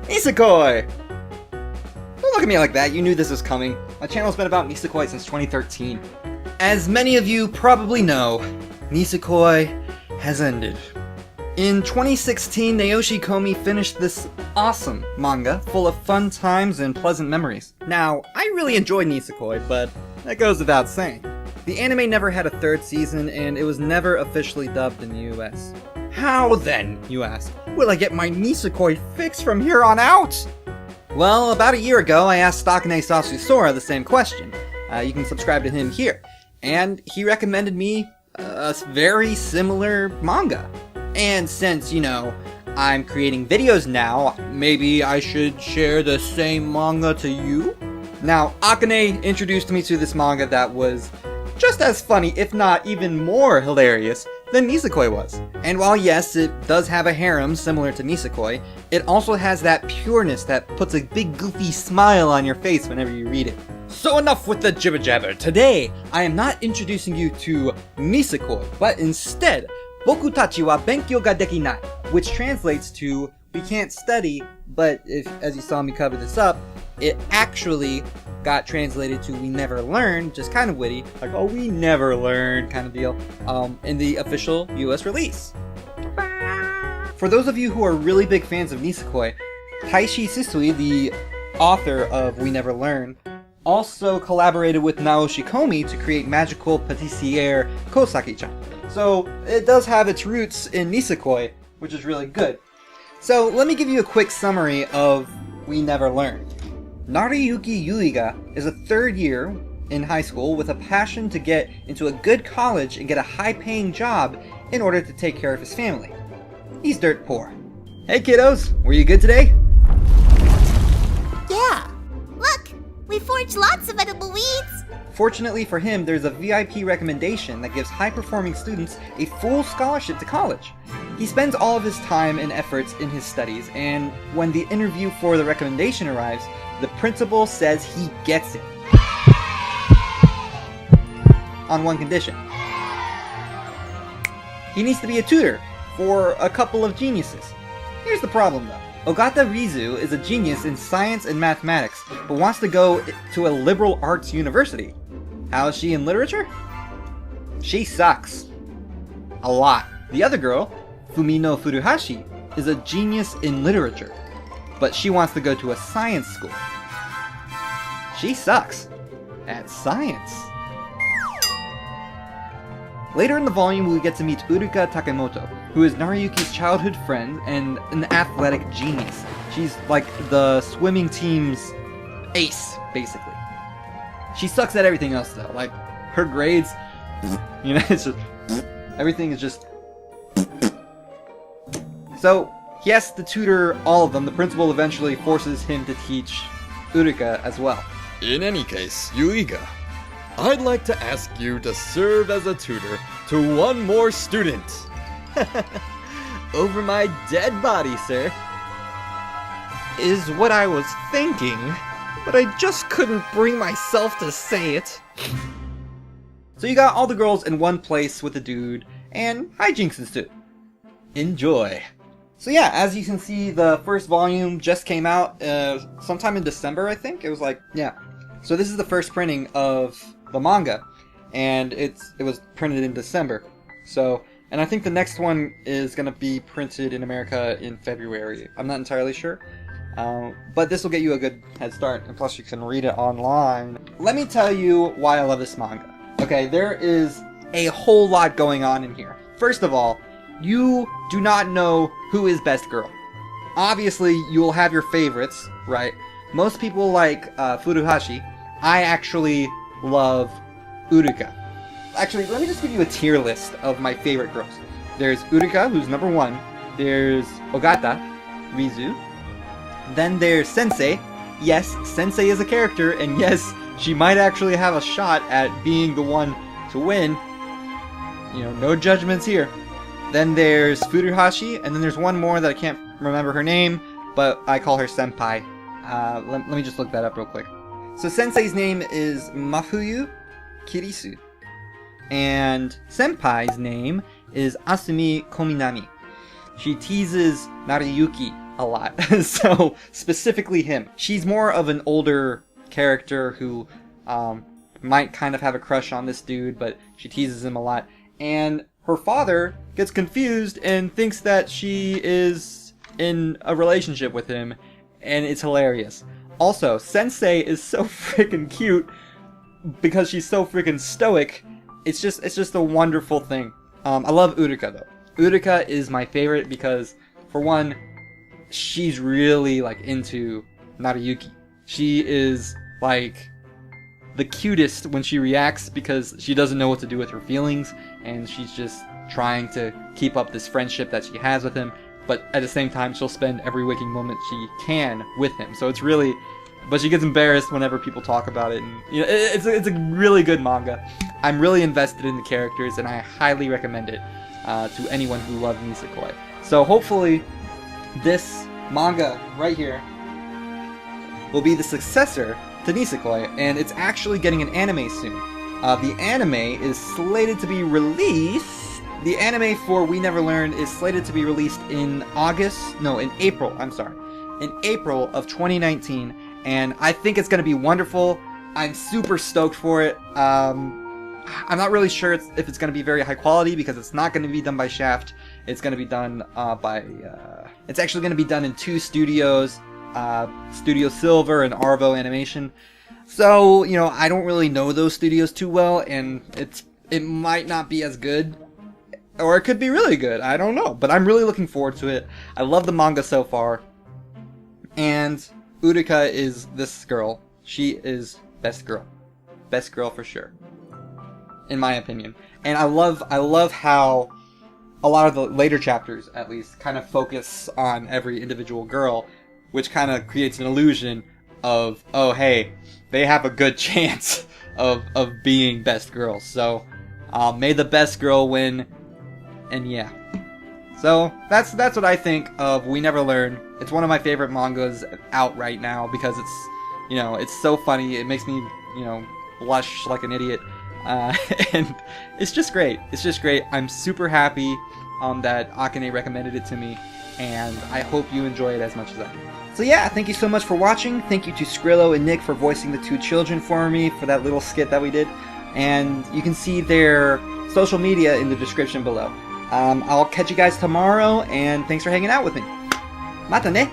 Nisekoi! Don't look at me like that, you knew this was coming. My channel's been about Nisekoi since 2013. As many of you probably know, Nisekoi has ended. In 2016, Naoshi Komi finished this awesome manga full of fun times and pleasant memories. Now, I really enjoyed Nisekoi, but that goes without saying. The anime never had a third season, and it was never officially dubbed in the US. How then, you ask, will I get my Nisekoi fix from here on out? Well, about a year ago, I asked Dekinai Sora the same question. You can subscribe to him here. And he recommended me a very similar manga. And since, you know, I'm creating videos now, maybe I should share the same manga to you? Now, Akane introduced me to this manga that was just as funny, if not even more hilarious, than Nisekoi was. And while yes, it does have a harem similar to Nisekoi, it also has that pureness that puts a big goofy smile on your face whenever you read it. So enough with the jibber jabber. Today, I am not introducing you to Nisekoi, but instead, Bokutachi wa Benkyou ga Dekinai, which translates to, we can't study, but if, as you saw me cover this up, it actually got translated to we never learn, just kind of witty, like, oh, we never learn kind of deal, in the official US release. For those of you who are really big fans of Nisekoi, Taishi Sisui, the author of We Never Learn, also collaborated with Naoshi Komi to create magical patissiere Kosaki-chan. So it does have its roots in Nisekoi, which is really good. So let me give you a quick summary of We Never Learn. Nariyuki Yuiga is a third year in high school with a passion to get into a good college and get a high-paying job in order to take care of his family. He's dirt poor. Hey kiddos, were you good today? Yeah. Look, we forged lots of edible weeds. Fortunately for him, there's a VIP recommendation that gives high-performing students a full scholarship to college. He spends all of his time and efforts in his studies, and when the interview for the recommendation arrives, the principal says he gets it. On one condition. He needs to be a tutor for a couple of geniuses. Here's the problem though. Ogata Rizu is a genius in science and mathematics, but wants to go to a liberal arts university. How is she in literature? She sucks. A lot. The other girl, Fumino Furuhashi, is a genius in literature, but she wants to go to a science school. She sucks at science. Later in the volume, we get to meet Uruka Takemoto, who is Nariyuki's childhood friend and an athletic genius. She's like the swimming team's ace, basically. She sucks at everything else though, like her grades, you know, it's just, everything is just... So, he has to tutor all of them. The principal eventually forces him to teach Uruka as well. In any case, Yuiga, I'd like to ask you to serve as a tutor to one more student. Over my dead body, sir. Is what I was thinking, but I just couldn't bring myself to say it. So you got all the girls in one place with the dude, and hijinks ensue. Enjoy. So yeah, as you can see, the first volume just came out sometime in December, I think. It was like, yeah. So this is the first printing of the manga, and it was printed in December. So, and I think the next one is going to be printed in America in February. I'm not entirely sure. But this will get you a good head start, and plus you can read it online. Let me tell you why I love this manga. Okay, there is a whole lot going on in here. First of all, you do not know who is best girl. Obviously, you will have your favorites, right? Most people like Furuhashi. I actually love Uruka. Actually, let me just give you a tier list of my favorite girls. There's Uruka, who's number 1. There's Ogata, Rizu. Then there's Sensei. Yes, Sensei is a character, and yes, she might actually have a shot at being the one to win. You know, no judgments here. Then there's Furuhashi, and then there's one more that I can't remember her name, but I call her Senpai. Let me just look that up real quick. So Sensei's name is Mafuyu Kirisu, and Senpai's name is Asumi Kominami. She teases Nariyuki a lot. So, specifically him. She's more of an older character who might kind of have a crush on this dude, but she teases him a lot. And her father gets confused and thinks that she is in a relationship with him, and it's hilarious. Also, Sensei is so freaking cute because she's so freaking stoic. It's just a wonderful thing. I love Uruka though. Uruka is my favorite because, for one, she's really like into Naruyuki. She is like the cutest when she reacts because she doesn't know what to do with her feelings, and she's just trying to keep up this friendship that she has with him, but at the same time she'll spend every waking moment she can with him. So it's really, but she gets embarrassed whenever people talk about it, and you know, it's a really good manga. I'm really invested in the characters, and I highly recommend it to anyone who loves Nisekoi. So hopefully this manga right here will be the successor to Nisekoi, and it's actually getting an anime soon. The anime is slated to be released. The anime for We Never Learned is slated to be released in April. I'm sorry, in April of 2019, and I think it's going to be wonderful. I'm super stoked for it. I'm not really sure if it's going to be very high quality because it's not going to be done by Shaft. It's going to be done it's actually going to be done in two studios, Studio Silver and Arvo Animation. So, you know, I don't really know those studios too well, and it might not be as good, or it could be really good. I don't know, but I'm really looking forward to it. I love the manga so far, and Uruka is this girl. She is best girl for sure, in my opinion. And I love how a lot of the later chapters, at least, kind of focus on every individual girl, which kind of creates an illusion of, oh hey, they have a good chance of being best girls. So may the best girl win, and yeah. So that's what I think of We Never Learn. It's one of my favorite mangas out right now because it's, you know, it's so funny. It makes me, you know, blush like an idiot. And it's just great. It's just great. I'm super happy that Akane recommended it to me, and I hope you enjoy it as much as I do. So yeah, thank you so much for watching. Thank you to Scrillow and Nick for voicing the two children for me for that little skit that we did. And you can see their social media in the description below. I'll catch you guys tomorrow, and thanks for hanging out with me. Mata ne!